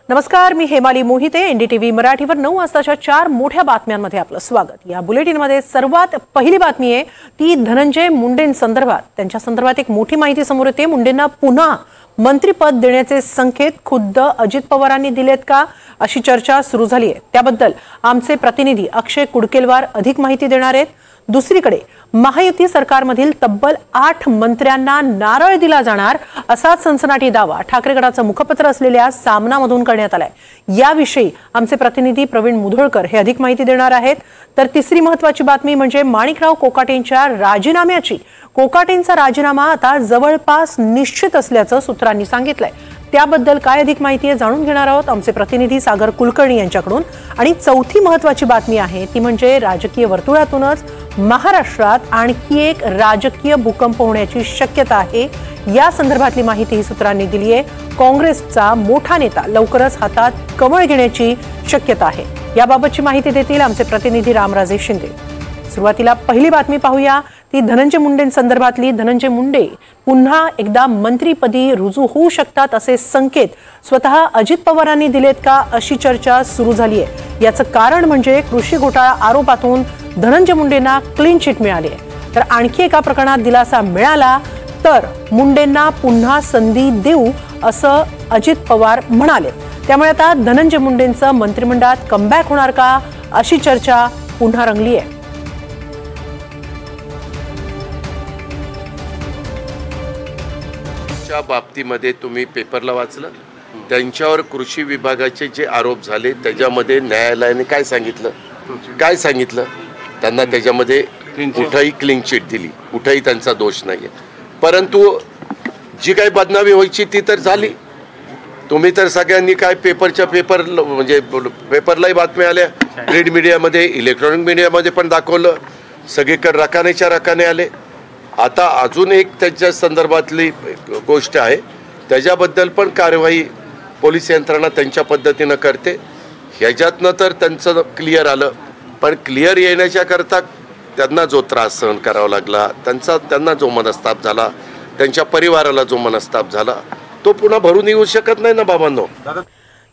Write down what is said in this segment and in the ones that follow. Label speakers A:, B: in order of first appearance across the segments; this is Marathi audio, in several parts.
A: नमस्कार, मी हेमाली मोहिते. एनडीटीव्ही मराठीवर 9 वाजताच्या 4 मोठ्या बातम्यांमध्ये आपलं स्वागत. या बुलेटिनमध्ये सर्वात पहिली बातमी आहे ती धनंजय मुंडेंसंदर्भात. त्यांच्या संदर्भात एक मोठी माहिती समोर येते. मुंडेंना पुन्हा मंत्रिपद देण्याचे संकेत खुद्द अजित पवारांनी दिलेत का, अशी चर्चा सुरू झाली आहे. त्याबद्दल आमचे प्रतिनिधी अक्षय कुडकेलवार अधिक माहिती देणार आहेत. दुसरीकडे महायुती सरकारमधील तब्बल 8 मंत्र्यांना नारळ दिला जाणार असा सनसनाटी दावा ठाकरे गटाचं मुखपत्र असलेल्या सामनामधून करण्यात आलाय. याविषयी आमचे प्रतिनिधी प्रवीण मुधोळकर हे अधिक माहिती देणार आहेत. तर तिसरी महत्त्वाची बातमी म्हणजे माणिकराव कोकाटेंच्या राजीनाम्याची. कोकाटेंचा राजीनामा आता जवळपास निश्चित असल्याचं सूत्रांनी सांगितलंय. त्याबद्दल काय अधिक माहिती आहे जाणून घेणार आहोत आमचे प्रतिनिधी सागर कुलकर्णी यांच्याकडून. आणि चौथी महत्त्वाची बातमी आहे ती म्हणजे राजकीय वर्तुळातूनच महाराष्ट्रात आणखी एक राजकीय भूकंप होण्याची शक्यता आहे. या संदर्भातली माहिती सूत्रांनी दिली आहे. काँग्रेसचा मोठा नेता लवकरच हातात कमळ घेण्याची शक्यता आहे. याबाबतची माहिती देतील आमचे प्रतिनिधी रामराजे शिंदे. सुरुवातीला पहिली बातमी पाहूया ती धनंजय मुंडेंसंदर्भातली. धनंजय मुंडे पुन्हा एकदा मंत्रिपदी रुजू होऊ शकतात असे संकेत स्वतः अजित पवारांनी दिलेत का, अशी चर्चा सुरू झाली आहे. याचं कारण म्हणजे कृषी घोटाळा आरोपातून धनंजय मुंडेंना क्लीन चिट मिळाली आहे. तर आणखी एका प्रकरणात दिलासा मिळाला तर मुंडेंना पुन्हा संधी देऊ असं अजित पवार म्हणाले. त्यामुळे आता धनंजय मुंडेंचं मंत्रिमंडळात कमबॅक होणार का, अशी चर्चा पुन्हा रंगली आहे.
B: च्या बाबतीमध्ये तुम्ही पेपरला वाचलं, त्यांच्यावर कृषी विभागाचे जे आरोप झाले त्याच्यामध्ये न्यायालयाने काय सांगितलं त्यांना त्याच्यामध्ये कुठेही क्लीन चिट दिली, कुठेही त्यांचा दोष नाही. परंतु जी काही बदनामी व्हायची ती तर झाली. तुम्ही तर सगळ्यांनी काय पेपर म्हणजे पेपरलाही बातम्या आल्या, प्रिंट मीडियामध्ये, इलेक्ट्रॉनिक मीडियामध्ये पण दाखवलं, सगळीकडे रकानेच्या रकाने आले. आता अजून एक त्यांच्या संदर्भातली गोष्ट आहे, त्याच्याबद्दल पण कार्यवाही पोलीस यंत्रणा त्यांच्या पद्धतीनं करते. ह्याच्यातनं तर त्यांचं क्लिअर आलं, पण क्लिअर येण्याच्या करता त्यांना जो त्रास सहन करावा लागला, त्यांना जो मनस्ताप झाला, त्यांच्या परिवाराला जो मनस्ताप झाला, तो पुन्हा भरून येऊ शकत नाही ना बाबांनो.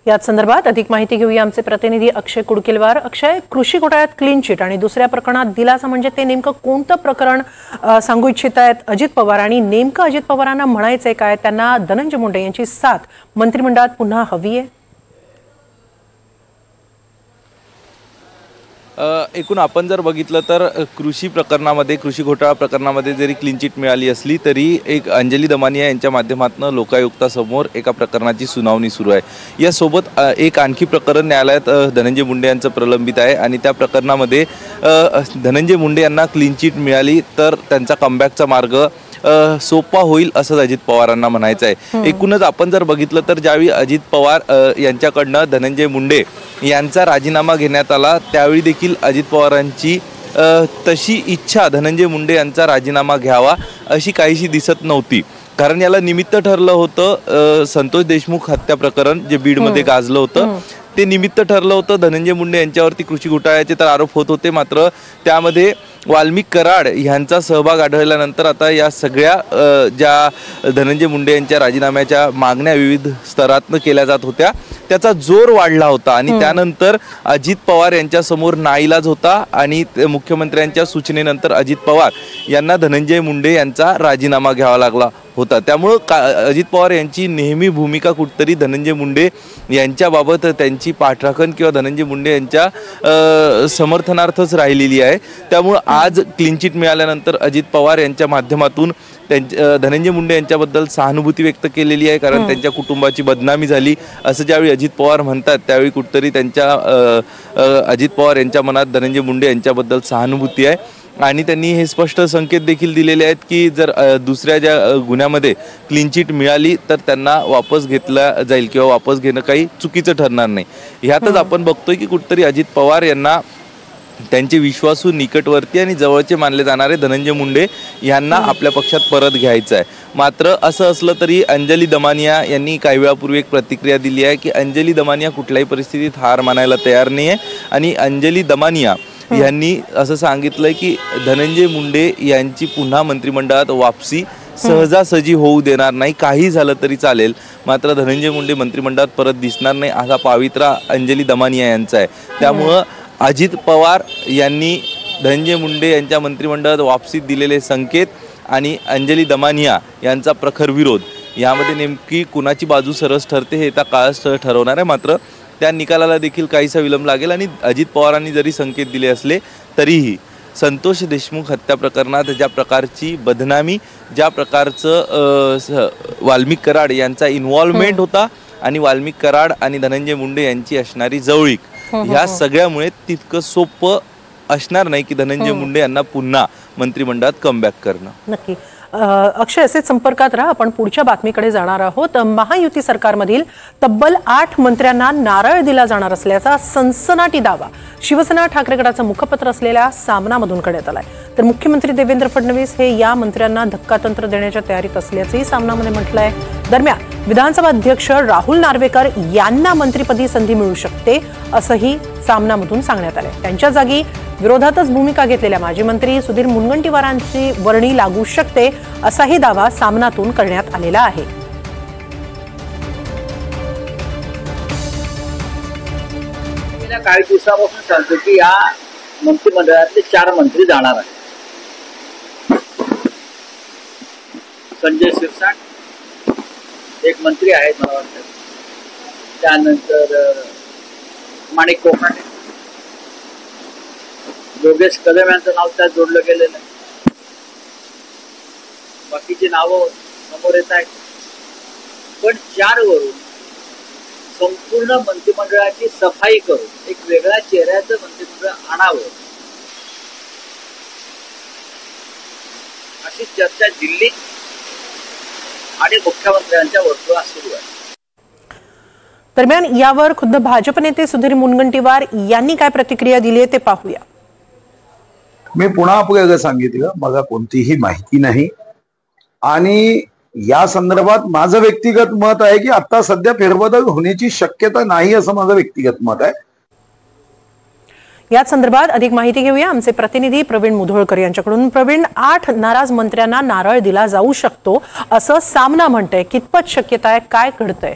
A: याच संदर्भात अधिक माहिती घेऊया आमचे प्रतिनिधी अक्षय कुडकेलवार. अक्षय, कृषी घोटाळ्यात क्लीन चिट आणि दुसऱ्या प्रकरणात दिलासा म्हणजे ते नेमकं कोणतं प्रकरण सांगू इच्छित आहेत अजित पवार, आणि नेमकं अजित पवारांना म्हणायचंय काय, त्यांना धनंजय मुंडे यांची साथ मंत्रिमंडळात पुन्हा हवी आहे?
C: एकूण आपण जर बघितलं तर कृषी घोटाळा प्रकरणामध्ये जरी क्लीन चिट मिळाली असली तरी एक अंजली दमानिया यांच्या माध्यमातून लोकायुक्तासमोर एका प्रकरणाची सुनावणी सुरू आहे. यासोबत एक आणखी प्रकरण न्यायालयात धनंजय मुंडे यांचं प्रलंबित आहे आणि त्या प्रकरणामध्ये धनंजय मुंडे यांना क्लीन चिट मिळाली तर त्यांचा कमबॅकचा मार्ग सोपा होईल असं अजित पवारांना म्हणायचं आहे. एकूणच आपण जर बघितलं तर ज्यावेळी अजित पवार यांच्याकडनं धनंजय मुंडे यांचा राजीनामा घेण्यात आला त्यावेळी देखील अजित पवारांची तशी इच्छा धनंजय मुंडे यांचा राजीनामा घ्यावा अशी काहीशी दिसत नव्हती. कारण याला निमित्त ठरलं होतं संतोष देशमुख हत्या प्रकरण जे बीडमध्ये गाजलं होतं, ते निमित्त ठरलं होतं. धनंजय मुंडे यांच्यावरती कृषी घोटाळ्याचे तर आरोप होत होते, मात्र त्यामध्ये वाल्मिक कराड यांचा सहभाग आढळल्यानंतर आता या सगळ्या ज्या धनंजय मुंडे यांच्या राजीनाम्याच्या मागण्या विविध स्तरातनं केल्या जात होत्या त्याचा जोर वाढला होता. आणि त्यानंतर अजित पवार यांच्यासमोर नाईलाज होता आणि मुख्यमंत्र्यांच्या सूचनेनंतर अजित पवार यांना धनंजय मुंडे यांचा राजीनामा घ्यावा लागला होता. त्यामुळं अजित पवार यांची नेहमी भूमिका कुठतरी धनंजय मुंडे यांच्याबाबत त्यांची पाठराखण किंवा धनंजय मुंडे यांच्या समर्थनार्थच राहिलेली आहे. त्यामुळं आज क्लीन चिट मिळाल्यानंतर अजित पवार यांच्या माध्यमातून धनंजय मुंडे यांच्याबद्दल सहानुभूती व्यक्त केलेली आहे. कारण त्यांच्या कुटुंबाची बदनामी झाली असं ज्यावेळी अजित पवार म्हणतात त्यावेळी कुठतरी अजित पवार यांच्या मनात धनंजय मुंडे यांच्याबद्दल सहानुभूती आहे. आणि त्यांनी हे स्पष्ट संकेत देखील दिलेले आहेत की जर दुसऱ्या ज्या गुन्ह्यामध्ये क्लीन चिट मिळाली तर त्यांना वापस घेतला जाईल किंवा वापस घेणं काही चुकीचं ठरणार नाही. ह्यातच आपण बघतोय की कुठतरी अजित पवार यांना त्यांचे विश्वासू, निकटवर्ती आणि जवळचे मानले जाणारे धनंजय मुंडे यांना आपल्या पक्षात परत घ्यायचं आहे. मात्र असं असलं तरी अंजली दमानिया यांनी काही वेळापूर्वी एक प्रतिक्रिया दिली आहे की अंजली दमानिया कुठल्याही परिस्थितीत हार मानायला तयार नाही आहे. आणि अंजली दमानिया यांनी असं सांगितलंय की धनंजय मुंडे यांची पुन्हा मंत्रिमंडळात वापसी सहजासहजी होऊ देणार नाही, काही झालं तरी चालेल, मात्र धनंजय मुंडे मंत्रिमंडळात परत दिसणार नाही असा पावित्रा अंजली दमानिया यांचा आहे. त्यामुळं अजित पवार यांनी धनंजय मुंडे यांच्या मंत्रिमंडळात वापसीत दिलेले संकेत आणि अंजली दमानिया यांचा प्रखर विरोध यामध्ये नेमकी कुणाची बाजू सरस ठरते हे आता काळच ठरवणार आहे. मात्र त्या निकालाला देखील काहीसा विलंब लागेल आणि अजित पवारांनी जरी संकेत दिले असले तरीही संतोष देशमुख हत्या प्रकरणात ज्या प्रकारची बदनामी, ज्या प्रकारचं वाल्मिक कराड यांचा इन्व्हॉल्वमेंट होता आणि वाल्मिक कराड आणि धनंजय मुंडे यांची असणारी जवळीक, ह्या सगळ्यामुळे तितकं सोपं असणार नाही की धनंजय मुंडे यांना पुन्हा मंत्रिमंडळात कमबॅक करणं.
A: नक्की. अक्षय, असेच संपर्कात राहा. आपण पुढच्या बातमीकडे जाणार आहोत. महायुती सरकारमधील तब्बल 8 मंत्र्यांना नारळ दिला जाणार असल्याचा सनसनाटी दावा शिवसेना ठाकरे गटाचं मुखपत्र असलेल्या सामनामधून करण्यात आलाय. तर मुख्यमंत्री देवेंद्र फडणवीस हे या मंत्र्यांना धक्कातंत्र देण्याच्या तयारीत असल्याचंही सामनामध्ये म्हटलंय. दरम्यान विधानसभा अध्यक्ष राहुल नार्वेकर यांना मंत्रिपदी संधी मिळू शकते असंही सामनामधून सांगण्यात आलंय. त्यांच्या जागी विरोधातच भूमिका घेतलेल्या माजी मंत्री सुधीर मुनगंटीवारांची वर्णी लागू शकते असाही दावा सामनातून करण्यात आलेला आहे.
D: काही दिवसापासून सांगतो की या मंत्रिमंडळातले 4 मंत्री जाणार आहेत. संजय शिरसाट एक मंत्री आहेत मला वाटतं, त्यानंतर माणिक कोकाटे, योगेश कदम यांचं नाव त्यात जोडलं गेलेलं आहे. बाकीची नावं समोर येत आहेत, पण 4 वरून संपूर्ण मंत्रिमंडळाची सफाई करून एक वेगळ्या चेहऱ्याचं मंत्रिमंडळ आणावं अशी चर्चा दिल्लीत आणि मुख्यमंत्र्यांच्या वर्तुळात सुरू आहे.
A: दरम्यान यावर खुद्द भाजप नेते सुधीर मुनगंटीवार यांनी काय प्रतिक्रिया दिली आहे ते पाहूया.
E: मी पुन्हा आपल्याला सांगितलं, मला कोणतीही माहिती नाही आणि या संदर्भात माझं व्यक्तिगत मत आहे की आता सध्या फेरबदल होण्याची शक्यता नाही असं माझं व्यक्तिगत मत आहे.
A: याच संदर्भात अधिक माहिती घेऊया आमचे प्रतिनिधी प्रवीण मुधोळकर यांच्याकडून. प्रवीण, 8 नाराज मंत्र्यांना नारळ दिला जाऊ शकतो असं सामना म्हणतंय, कितपत शक्यता आहे, काय घडतंय?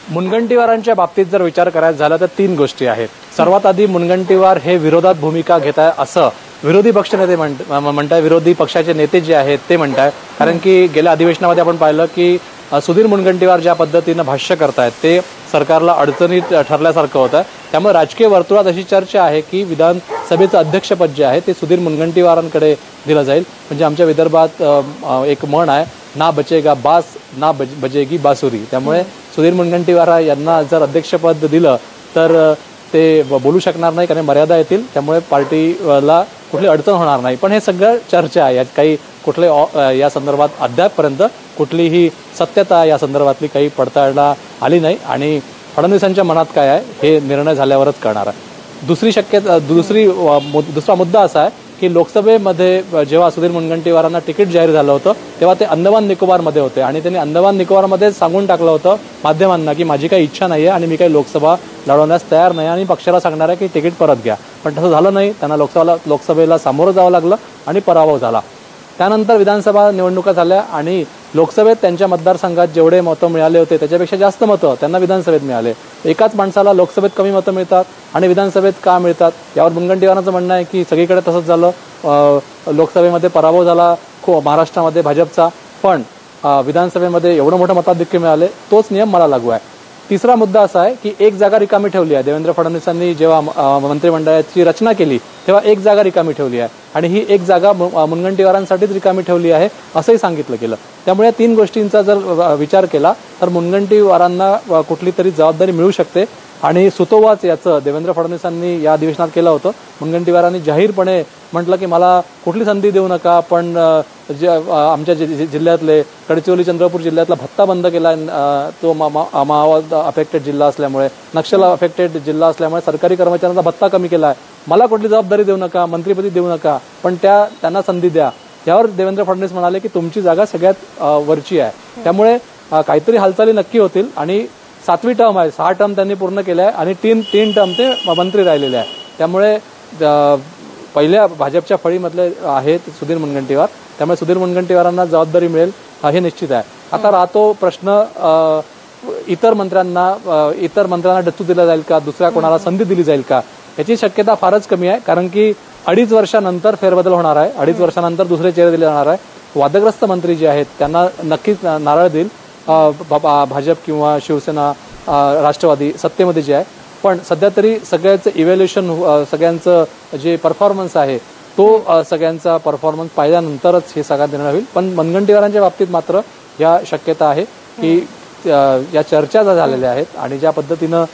F: मुनगंटीवारांच्या बाबतीत जर विचार करायचा झाला तर 3 गोष्टी आहेत. सर्वात आधी मुनगंटीवार हे विरोधात भूमिका घेत आहे असं विरोधी पक्षनेते म्हणताय, विरोधी पक्षाचे नेते जे आहेत ते म्हणताय. कारण की गेल्या अधिवेशनामध्ये आपण पाहिलं की सुधीर मुनगंटीवार ज्या पद्धतीनं भाष्य करतायत ते सरकारला अडचणीत ठरल्यासारखं होतं. त्यामुळे राजकीय वर्तुळात अशी चर्चा आहे की विधानसभेचं अध्यक्षपद जे आहे ते सुधीर मुनगंटीवारांकडे दिलं जाईल. म्हणजे आमच्या विदर्भात एक म्हण आहे, ना बचेगा बास ना बजेगी बासुरी. त्यामुळे सुधीर मुनगंटीवार यांना जर अध्यक्षपद दिलं तर ते बोलू शकणार नाही, कारण मर्यादा येतील. त्यामुळे पार्टीला कुठली अडचण होणार नाही. पण हे सगळं चर्चा आहे, यात काही कुठले या संदर्भात अद्यापपर्यंत कुठलीही सत्यता या संदर्भातली काही पडताळला आली नाही आणि फडणवीसांच्या मनात काय आहे हे निर्णय झाल्यावरच कळणार आहे. दुसरा मुद्दा असा आहे की लोकसभेमध्ये जेव्हा सुधीर मुनगंटीवारांना तिकीट जाहीर झालं होतं तेव्हा ते अंदमान निकोबारमध्ये होते आणि त्यांनी अंदमान निकोबारमध्ये सांगून टाकलं होतं माध्यमांना की माझी काही इच्छा नाही आहे आणि मी काही लोकसभा लढवण्यास तयार नाही आणि पक्षाला सांगणार आहे की तिकीट परत घ्या. पण तसं झालं नाही, त्यांना लोकसभेला सामोरं जावं लागलं आणि पराभव झाला. त्यानंतर विधानसभा निवडणुका झाल्या आणि लोकसभेत त्यांच्या मतदारसंघात जेवढे मतं मिळाले होते त्याच्यापेक्षा जास्त मतं त्यांना विधानसभेत मिळाले. एकाच माणसाला लोकसभेत कमी मतं मिळतात आणि विधानसभेत का मिळतात यावर मुनगंटीवारांचं म्हणणं आहे की सगळीकडे तसंच झालं. लोकसभेमध्ये पराभव झाला महाराष्ट्रामध्ये भाजपचा, पण विधानसभेमध्ये एवढं मोठं मताधिक्य मिळाले, तोच नियम मला लागू आहे. तिसरा मुद्दा असा आहे की एक जागा रिकामी ठेवली आहे. देवेंद्र फडणवीसांनी जेव्हा मंत्रिमंडळाची रचना केली तेव्हा एक जागा रिकामी ठेवली आहे आणि ही एक जागा मुनगंटीवारांसाठीच रिकामी ठेवली आहे असंही सांगितलं गेलं. त्यामुळे 3 गोष्टींचा जर विचार केला तर मुनगंटीवारांना कुठली तरी जबाबदारी मिळू शकते आणि सुतोवाच याचं देवेंद्र फडणवीसांनी या अधिवेशनात केलं होतं. मुनगंटीवारांनी जाहीरपणे म्हटलं की मला कुठली संधी देऊ नका, पण आमच्या जिल्ह्यातले गडचिरोली चंद्रपूर जिल्ह्यातला भत्ता बंद केला, तो माओवाद अफेक्टेड जिल्हा असल्यामुळे, नक्षल अफेक्टेड जिल्हा असल्यामुळे सरकारी कर्मचाऱ्यांचा भत्ता कमी केला आहे, मला कुठली जबाबदारी देऊ नका, मंत्रिपदी देऊ नका, पण त्यांना संधी द्या. यावर देवेंद्र फडणवीस म्हणाले की तुमची जागा सगळ्यात वरची आहे. त्यामुळे काहीतरी हालचाली नक्की होतील आणि 7वी टर्म आहे, 6 टर्म त्यांनी पूर्ण केल्या आहे आणि 3 टर्म ते मंत्री राहिलेले आहे. त्यामुळे पहिल्या भाजपच्या फळीमधले आहेत सुधीर मुनगंटीवार, त्यामुळे सुधीर मुनगंटीवारांना जबाबदारी मिळेल हे निश्चित आहे. आता राहतो प्रश्न इतर मंत्र्यांना डच्चू दिला जाईल का, दुसऱ्या कोणाला संधी दिली जाईल का, याची शक्यता फारच कमी आहे. कारण की 2.5 वर्षानंतर फेरबदल होणार आहे, 2.5 वर्षानंतर दुसरे चेहरे दिले जाणार आहे. वादग्रस्त मंत्री जे आहेत त्यांना नक्कीच नारळ देईल भाजप किंवा शिवसेना राष्ट्रवादी सत्तेमध्ये जे आहे. पण सध्या तरी सगळ्याचं इव्हॅल्युएशन, सगळ्यांचं जे परफॉर्मन्स आहे तो सगळ्यांचा परफॉर्मन्स पाहिल्यानंतरच हे सगळा निर्णय होईल. पण मुनगंटीवारांच्या बाबतीत मात्र या शक्यता आहे की या चर्चा झालेल्या आहेत आणि ज्या पद्धतीनं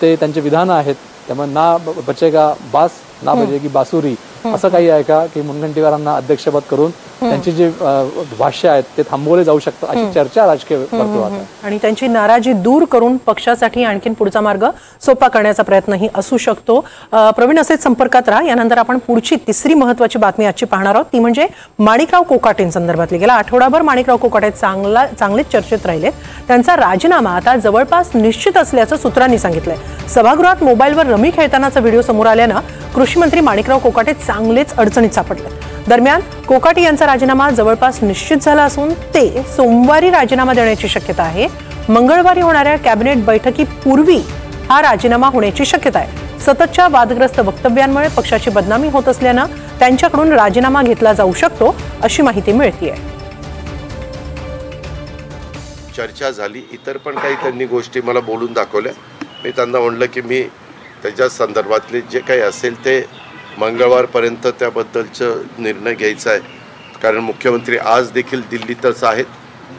F: ते त्यांचे विधानं आहेत, त्यामुळे ना बचेगा बास ना बजेगी बासुरी असं काही आहे का की मुनगंटीवारांना अध्यक्षपद करून त्यांची जे भाष्य आहेत ते थांबवले जाऊ शकतात अशी चर्चा राजकीय वर्तुळात आहे.
A: आणि त्यांची नाराजी दूर करून पक्षासाठी आणखीन पुढचा मार्ग सोपा करण्याचा प्रयत्नही असू शकतो. प्रवीण, असेच संपर्कात राहा. यानंतर आपण पुढची तिसरी महत्वाची बातमी आजची पाहणार आहोत, ती म्हणजे माणिकराव कोकाटेंसंदर्भातली. गेला आठवडाभर माणिकराव कोकाटे चांगलेच चर्चेत राहिले. त्यांचा राजीनामा आता जवळपास निश्चित असल्याचं सूत्रांनी सांगितलंय. सभागृहात मोबाईलवर रमी खेळतानाचा व्हिडिओ समोर आल्यानं कृषी मंत्री माणिकराव कोकाटे चांगलेच अडचणीत सापडले. दरम्यान कोकाटे यांचा राजीनामा जवळपास निश्चित झाला असून ते सोमवारी राजीनामा देण्याची शक्यता आहे. मंगळवारी होणाऱ्या कॅबिनेट बैठकीपूर्वी हा राजीनामा होण्याची शक्यता आहे. सततच्या वादग्रस्त वक्तव्यांमुळे पक्षाची बदनामी होत असल्यानं त्यांच्याकडून राजीनामा घेतला जाऊ शकतो अशी माहिती मिळतेय.
B: चर्चा झाली, इतर पण काही त्यांनी गोष्टी मला बोलून दाखवल्या. मी त्यांना म्हणलं की मी त्याच्या संदर्भातले जे काही असेल ते मंगळवारपर्यंत त्याबद्दलचं निर्णय घ्यायचा आहे. कारण मुख्यमंत्री आज देखील दिल्लीतच आहेत,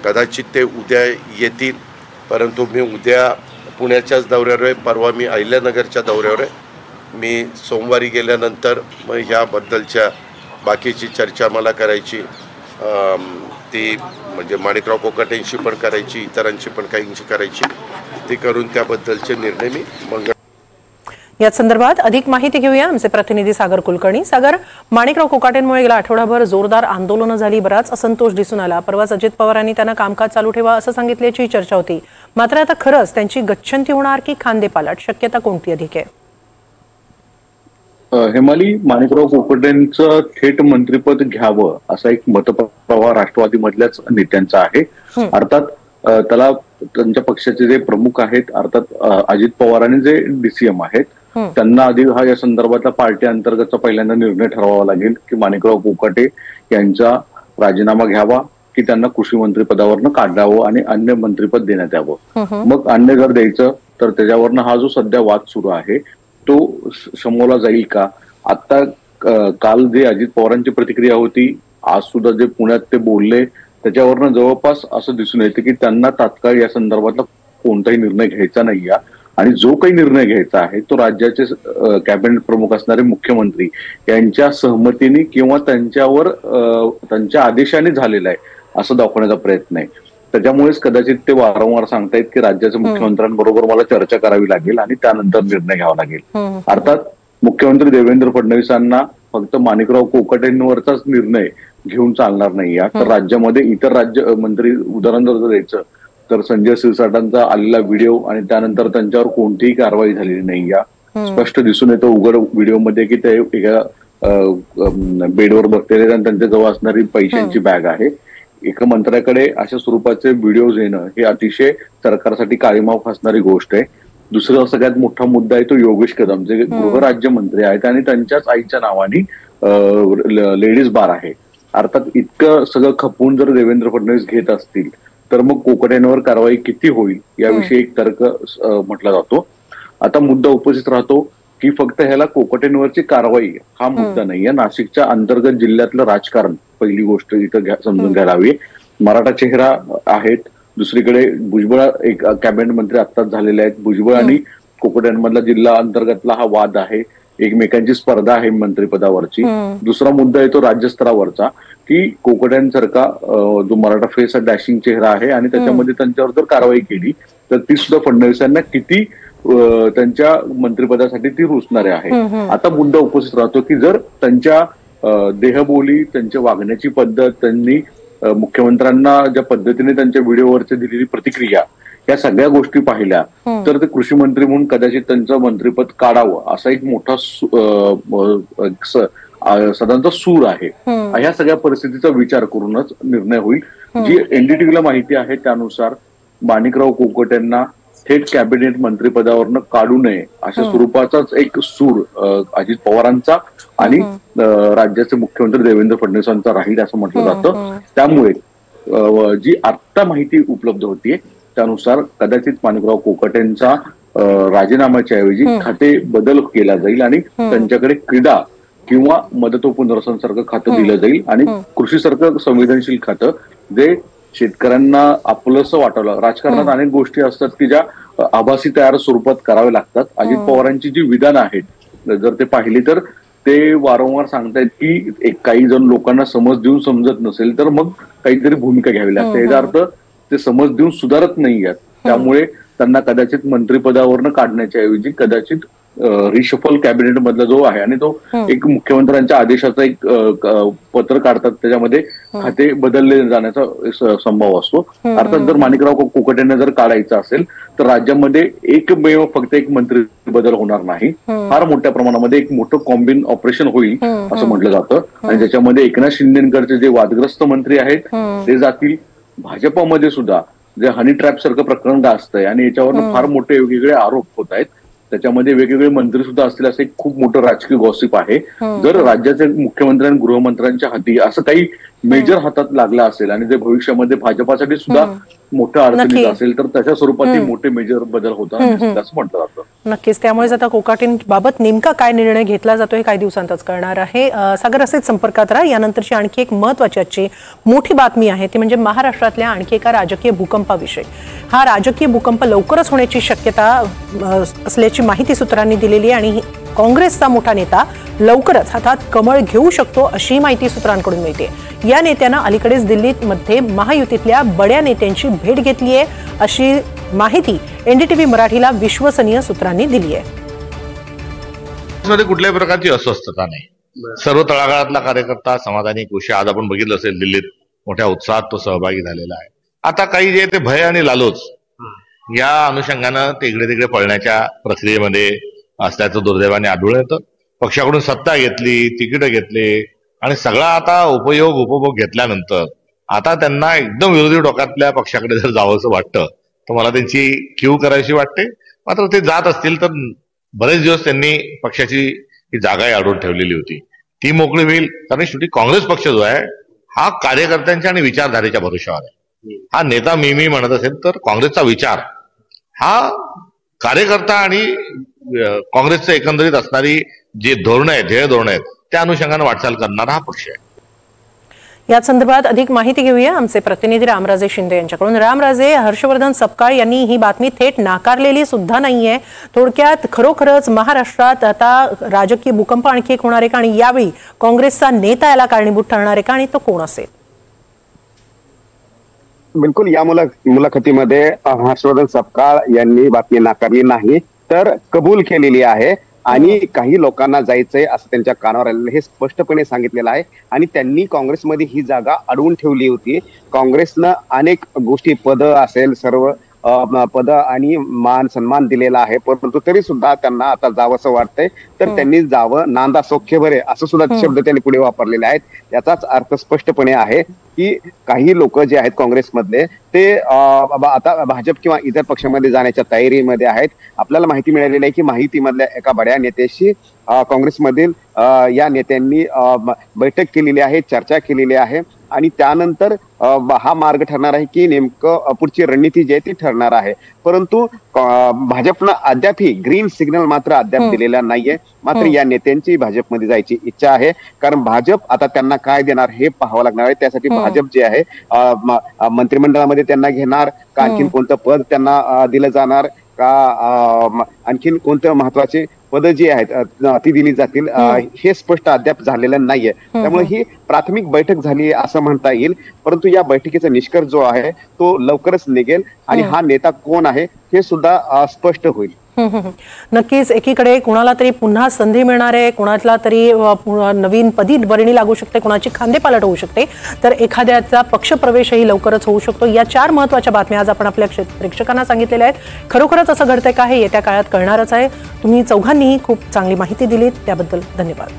B: कदाचित ते उद्या येतील, परंतु मी उद्या पुण्याच्याच दौऱ्यावर आहे, परवा मी अहिल्यानगरच्या दौऱ्यावर आहे. मी सोमवारी गेल्यानंतर मग ह्याबद्दलच्या बाकीची चर्चा मला करायची, ती म्हणजे माणिकराव कोकाटेंशी पण करायची, इतरांशी पण काहींशी करायची, ती करून त्याबद्दलचे निर्णय मी
A: या संदर्भात अधिक माहिती घेऊया. आमचे प्रतिनिधी सागर कुलकर्णी. सागर, माणिकराव कोकाटेंमुळे गेला आठवडाभर जोरदार आंदोलनं झाली, बराच असंतोष दिसून आला. परवाच अजित पवारांनी त्यांना कामकाज चालू ठेवा असं सांगितल्याची चर्चा होती. मात्र आता खरंच त्यांची गच्छंती होणार की खांदेपालट, शक्यता कोणती अधिक आहे?
G: हेमाली, माणिकराव कोकाटेंचं थेट मंत्रिपद घ्यावं असा एक मतप्रवाह राष्ट्रवादीमधल्याच नेत्यांचा आहे. अर्थात त्याला त्यांच्या पक्षाचे जे प्रमुख आहेत, अर्थात अजित पवार आणि जे डीसीएम आहेत, त्यांना आधी हा या संदर्भातला पार्टी अंतर्गतचा पहिल्यांदा निर्णय ठरवावा लागेल की माणिकराव कोकाटे यांचा राजीनामा घ्यावा की त्यांना कृषी मंत्री पदावरनं काढावं आणि अन्य मंत्रिपद देण्यात यावं. मग अन्य जर द्यायचं तर त्याच्यावरनं हा जो सध्या वाद सुरू आहे तो शमवला जाईल का? आता काल जे अजित पवारांची प्रतिक्रिया होती, आज सुद्धा जे पुण्यात ते बोलले, त्याच्यावरनं जवळपास असं दिसून येतं की त्यांना तात्काळ या संदर्भातला कोणताही निर्णय घ्यायचा नाही आहे आणि जो काही निर्णय घ्यायचा आहे तो राज्याचे कॅबिनेट प्रमुख असणारे मुख्यमंत्री यांच्या सहमतीने किंवा त्यांच्यावर त्यांच्या आदेशाने झालेला आहे असं दाखवण्याचा प्रयत्न आहे. त्याच्यामुळेच कदाचित ते वारंवार सांगतायत की राज्याच्या मुख्यमंत्र्यांबरोबर मला चर्चा करावी लागेल आणि त्यानंतर निर्णय घ्यावा लागेल. अर्थात मुख्यमंत्री देवेंद्र फडणवीसांना फक्त माणिकराव कोकाटेंवरचाच निर्णय घेऊन चालणार नाही. तर राज्यामध्ये इतर राज्य मंत्री, उदाहरण जर द्यायचं तर संजय सिरसाटांचा आलेला व्हिडिओ आणि त्यानंतर त्यांच्यावर कोणतीही कारवाई झालेली नाही. स्पष्ट दिसून येतं उघड व्हिडिओमध्ये की ते एका बेडवर बसलेले आणि त्यांच्या जवळ असणारी पैशांची बॅग आहे. एका मंत्र्याकडे अशा स्वरूपाचे व्हिडिओज येणं हे अतिशय सरकारसाठी काळीमाफ असणारी गोष्ट आहे. दुसरा सगळ्यात मोठा मुद्दा आहे तो योगेश कदम, जे गृहराज्यमंत्री आहेत आणि त्यांच्याच आईच्या नावाने लेडीज बार आहे. अर्थात इतकं सगळं खपवून जर देवेंद्र फडणवीस घेत असतील तर मग कोकाटेंवर कारवाई किती होईल याविषयी एक तर्क म्हटला जातो. आता मुद्दा उपस्थित राहतो की फक्त ह्याला कोकाटेंवरची कारवाई हा मुद्दा नाहीये. नाशिकच्या अंतर्गत जिल्ह्यातलं राजकारण पहिली गोष्ट इथं समजून घ्यायला हवी. मराठा चेहरा आहेत, दुसरीकडे भुजबळ एक कॅबिनेट मंत्री आत्ताच झालेले आहेत. भुजबळ आणि कोकाटेंमधला जिल्हा अंतर्गतला हा वाद आहे, एकमेकांची स्पर्धा आहे मंत्रिपदावरची. दुसरा मुद्दा आहे तो राज्यस्तरावरचा की कोकाटेंसारखा जो मराठा फेस हा डॅशिंग चेहरा आहे आणि त्याच्यामध्ये त्यांच्यावर जर कारवाई केली तर ती सुद्धा फडणवीसांना किती त्यांच्या मंत्रिपदासाठी ती रुचणारे आहे. आता मुद्दा उपस्थित राहतो की जर त्यांच्या देहबोली, त्यांच्या वागण्याची पद्धत, त्यांनी मुख्यमंत्र्यांना ज्या पद्धतीने त्यांच्या व्हिडिओवरची दिलेली प्रतिक्रिया, या सगळ्या गोष्टी पाहिल्या तर ते कृषी मंत्री म्हणून कदाचित त्यांचं मंत्रिपद काढावं असा एक मोठा साधारणतः सूर आहे. ह्या सगळ्या परिस्थितीचा विचार करूनच निर्णय होईल. जी एनडीटीव्हीला माहिती आहे त्यानुसार माणिकराव कोकाटेंना थेट कॅबिनेट मंत्रिपदावरनं काढू नये अशा स्वरूपाचाच एक सूर अजित पवारांचा आणि राज्याचे मुख्यमंत्री देवेंद्र फडणवीसांचा राहील असं म्हटलं जातं. त्यामुळे जी आता माहिती उपलब्ध होतीये त्यानुसार कदाचित माणिकराव कोकाटेंचा राजीनाम्याच्या ऐवजी खाते बदल केला जाईल आणि त्यांच्याकडे क्रीडा किंवा मदत व पुनर्वसन सारखं खातं दिलं जाईल आणि कृषी सारखं संवेदनशील खातं जे शेतकऱ्यांना आपलंसं वाटावं. राजकारणात अनेक गोष्टी असतात की ज्या आभासी तयार स्वरूपात कराव्या लागतात. अजित पवारांची जी विधानं आहेत जर ते पाहिली तर ते वारंवार सांगतायत की काही जण लोकांना समज देऊन समजत नसेल तर मग काहीतरी भूमिका घ्यावी लागते. याचा अर्थ ते समज देऊन सुधारत नाही आहेत. त्यामुळे त्यांना कदाचित मंत्रिपदावरनं काढण्याच्या ऐवजी कदाचित रिशफल कॅबिनेट मधला जो आहे आणि तो एक मुख्यमंत्र्यांच्या आदेशाचा एक पत्र काढतात त्याच्यामध्ये खाते बदलले जाण्याचा संभव असतो. अर्थात जर माणिकराव कोकाटेंना जर काढायचं असेल तर राज्यामध्ये एकमेव फक्त एक मंत्री बदल होणार नाही. फार मोठ्या प्रमाणामध्ये एक मोठं कॉम्बिन ऑपरेशन होईल असं म्हटलं जातं आणि त्याच्यामध्ये एकनाथ शिंदेकडचे जे वादग्रस्त मंत्री आहेत ते जातील. भाजपामध्ये सुद्धा जे हनी ट्रॅप सारखं प्रकरण गाजतंय आणि याच्यावर फार मोठे वेगवेगळे आरोप होत आहेत. त्याच्यामध्ये वेगवेगळे मंत्री सुद्धा असतील असं एक खूप मोठं राजकीय गॉसिप आहे. जर राज्याचे मुख्यमंत्री आणि गृहमंत्र्यांच्या हाती असं काही मेजर हातात लागला असेल आणि जे भविष्यामध्ये भाजपासाठी सुद्धा मोठं अडचणीत असेल तर तशा स्वरूपात मोठे मेजर बदल होतात असं म्हटलं जातं.
A: नक्कीच. त्यामुळेच आता कोकाटेंबाबत नेमका काय निर्णय घेतला जातो हे काही दिवसांतच कळणार आहे. सागर असेच संपर्कात राहा. यानंतरची आणखी एक महत्त्वाची आजची मोठी बातमी आहे ती म्हणजे महाराष्ट्रातल्या आणखी एका राजकीय भूकंपाविषयी. हा राजकीय भूकंप लवकरच होण्याची शक्यता असल्याची माहिती सूत्रांनी दिलेली आहे आणि काँग्रेसचा मोठा नेता लवकरच हातात कमळ घेऊ शकतो अशी माहिती सूत्रांकडून मिळते. या नेत्यानं अलीकडेच दिल्लीमध्ये महायुतीतल्या बड्या नेत्यांची भेट घेतली आहे अशी माहिती एनडीटीव्ही मराठीला विश्वसनीय सूत्रांनी दिली आहे.
H: कुठल्याही प्रकारची अस्वस्थता नाही. सर्व तळागाळातला कार्यकर्ता समाधानी खुशी. आज आपण बघितलं असेल दिल्लीत मोठ्या उत्साहात तो सहभागी झालेला आहे. आता काही जे ते भय आणि लालोच या अनुषंगानं ते इकडे तिकडे पळण्याच्या प्रक्रियेमध्ये असल्याचं दुर्दैवाने आढळून येतं. पक्षाकडून सत्ता घेतली, तिकीट घेतले आणि सगळा आता उपभोग घेतल्यानंतर आता त्यांना एकदम विरोधी डोक्यातल्या पक्षाकडे जर जावंसं वाटतं तर मला त्यांची कीव करायची वाटते. मात्र ते जात असतील तर बरेच दिवस त्यांनी पक्षाची ही जागाही अडवून ठेवलेली होती ती मोकळी होईल. कारण शेवटी काँग्रेस पक्ष जो आहे हा कार्यकर्त्यांच्या आणि विचारधारेच्या भरोशावर आहे. हा नेता मी म्हणत असेल तर काँग्रेसचा विचार हा कार्यकर्ता आणि काँग्रेसचं एकंदरीत असणारी जी धोरणं आहेत, ध्येय धोरणं आहेत त्या अनुषंगाने वाटचाल करणारा हा पक्ष आहे.
A: या संदर्भात अधिक माहिती घेऊया आमचे प्रतिनिधी रामराजे शिंदे यांच्याकडून. रामराजे, हर्षवर्धन सपकाळ यांनी ही बातमी थेट नाकारलेली सुद्धा नाहीये. थोडक्यात खरोखरच महाराष्ट्रात आता राजकीय भूकंप आणखी एक होणार आहे का आणि यावेळी काँग्रेसचा नेता याला कारणीभूत ठरणार आहे का आणि तो कोण असेल?
I: बिलकुल. या मुलाखतीमध्ये हर्षवर्धन सपकाळ यांनी बातमी नाकारली नाही तर कबूल केलेली आहे आणि काही लोकांना जायचंय असं त्यांच्या कानावर आलेलं हे स्पष्टपणे सांगितलेलं आहे. आणि त्यांनी काँग्रेसमध्ये ही जागा अडवून ठेवली होती. काँग्रेसनं अनेक गोष्टी, पद असेल, सर्व पद आणि मान सन्मान दिलेला आहे, परंतु तरी सुद्धा त्यांना आता जावंसं वाटतंय तर त्यांनी जावं. नांदा सौख्य बरे असं सुद्धा शब्द त्यांनी पुढे वापरलेले आहेत. याचाच अर्थ स्पष्टपणे आहे की काही लोक जे आहेत काँग्रेसमधले ते आता भाजप किंवा इतर पक्षामध्ये जाण्याच्या तयारीमध्ये आहेत. आपल्याला माहिती मिळालेली आहे की माहितीमधल्या एका बड्या नेत्याशी काँग्रेसमधील या नेत्यांनी बैठक केलेली आहे, चर्चा केलेली आहे आणि त्यानंतर हा मार्ग ठरणार आहे की नेमकं पुढची रणनीती जी आहे ती ठरणार आहे. परंतु भाजपनं अद्यापही ग्रीन सिग्नल मात्र अद्याप दिलेला नाहीये. मात्र या नेत्यांची भाजपमध्ये जायची इच्छा आहे कारण भाजप आता त्यांना काय देणार हे पाहावं लागणार आहे. त्यासाठी भाजप जे आहे मंत्रिमंडळामध्ये त्यांना घेणार का, आणखीन कोणतं पद त्यांना दिलं जाणार का, आणखीन कोणतं महत्वाचे पद जी आहेत ती दिली जातील हे स्पष्ट अद्याप झालेलं नाहीये. त्यामुळे ही प्राथमिक बैठक झाली असं म्हणता येईल. परंतु या बैठकीचा निष्कर्ष जो आहे तो लवकरच निघेल आणि हा नेता कोण आहे हे सुद्धा स्पष्ट होईल.
A: नक्कीच. एकीकडे कुणाला तरी पुन्हा संधी मिळणार आहे, कुणाला तरी नवीन पदी वर्णी लागू शकते, कुणाची खांदेपालट होऊ शकते, तर एखाद्याचा पक्षप्रवेशही लवकरच होऊ शकतो. या 4 महत्त्वाच्या बातम्या आज आपण आपल्या प्रेक्षकांना सांगितलेल्या आहेत. खरोखरच असं घडतंय का हे येत्या काळात कळणारच आहे. तुम्ही चौघांनीही खूप चांगली माहिती दिलीत त्याबद्दल धन्यवाद.